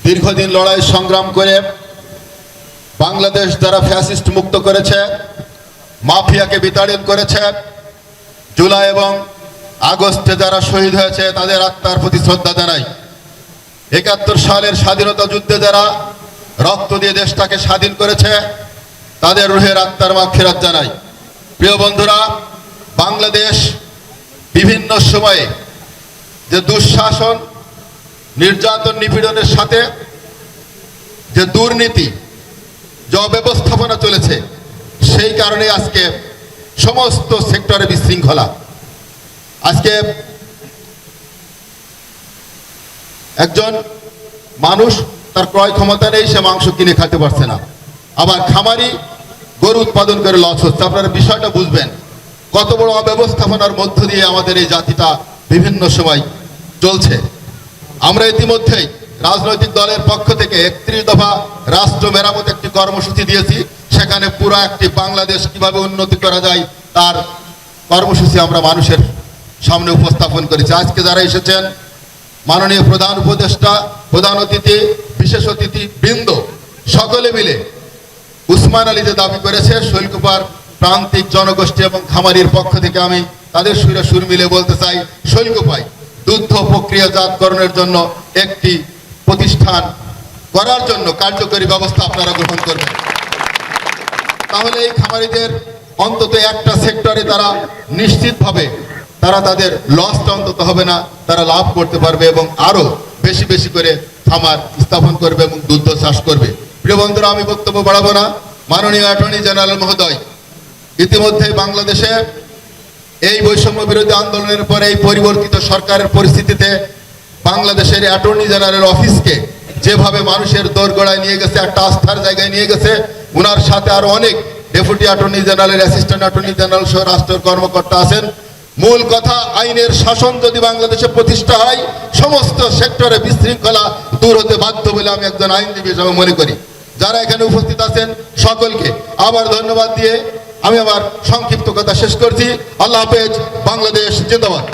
দীর্ঘদিন লড়াই সংগ্রাম করে বাংলাদেশ যারা ফ্যাসিস্ট মুক্ত করেছে, মাফিয়াকে বিতাড়িত করেছে, জুলাই এবং আগস্টে যারা শহীদ হয়েছে তাদের আত্মার প্রতি শ্রদ্ধা জানাই। ৭১ সালের স্বাধীনতা যুদ্ধে যারা রক্ত দিয়ে দেশটাকে স্বাধীন করেছে তাদের রুহের আত্মার মাগফিরাত জানাই। প্রিয় বন্ধুরা, বাংলাদেশ বিভিন্ন সময়ে যে দুঃশাসন, নির্যাতন, নিপীড়নের সাথে যে দুর্নীতি, যে অব্যবস্থাপনা চলেছে, সেই কারণে আজকে সমস্ত সেক্টরে বিশৃঙ্খলা। আজকে একজন মানুষ তার ক্রয় ক্ষমতা নেই, সে মাংস কিনে খেতে পারছে না, আবার খামারি গরু উৎপাদন করে লস হচ্ছে। আপনারা বিষয়টা বুঝবেন কত বড় অব্যবস্থাপনার মধ্য দিয়ে আমাদের এই জাতিটা বিভিন্ন সময় চলছে। আমরা ইতিমধ্যেই রাজনৈতিক দলের পক্ষ থেকে ৩১ দফা রাষ্ট্র মেরামত একটি কর্মসূচি দিয়েছি। সেখানে পুরো একটি বাংলাদেশ কিভাবে উন্নতি করা যায় তার কর্মসূচি আমরা মানুষের সামনে উপস্থাপন করেছি। আজকে যারা এসেছেন, মাননীয় প্রধান উপদেষ্টা, প্রধান অতিথি, বিশেষ অতিথি বৃন্দ সকলে মিলে উসমান আলী যে দাবি করেছে, শৈলকুপার প্রান্তিক জনগোষ্ঠী এবং খামারির পক্ষ থেকে আমি তাদের সুরে সুর মিলে বলতে চাই, শৈলকুপায় দুগ্ধ প্রক্রিয়াজাতকরণের জন্য একটি প্রতিষ্ঠান করার জন্য কার্যকরী ব্যবস্থা আপনারা গ্রহণ করবেন। তাহলে এই খামারিদের অন্তত একটা সেক্টরে তারা নিশ্চিতভাবে তাদের লসটা অন্তত হবে না, তারা লাভ করতে পারবে এবং আরো বেশি বেশি করে খামার স্থাপন করবে এবং দুগ্ধ চাষ করবে। প্রিয় বন্ধুরা, আমি বক্তব্য বাড়াবো না। মাননীয় অ্যাটর্নি জেনারেল মহোদয় ইতিমধ্যে বাংলাদেশে এই বৈষম্য বিরোধী আন্দোলনের পরে এই পরিবর্তিত সরকারের পরিস্থিতিতে বাংলাদেশের অ্যাটর্নি জেনারেল অফিসকে যেভাবে মানুষের দোরগোড়ায় নিয়ে গেছে, একটা আস্থার জায়গায় নিয়ে গেছে, উনার সাথে আরো অনেক deputy attorney general, assistant attorney general সহ রাষ্ট্রের কর্মকর্তা আছেন। মূল কথা, আইনের শাসন যদি বাংলাদেশে প্রতিষ্ঠা হয়, সমস্ত সেক্টরে বিশৃঙ্খলা দূর হতে বাধ্য বলে আমি একজন আইনজীবী হিসেবে মনে করি। যারা এখানে উপস্থিত আছেন সকলকে আবার ধন্যবাদ দিয়ে আমি আমার সংক্ষিপ্ত কথা শেষ করছি। আল্লাহ হাফেজ। বাংলাদেশ জিন্দাবাদ।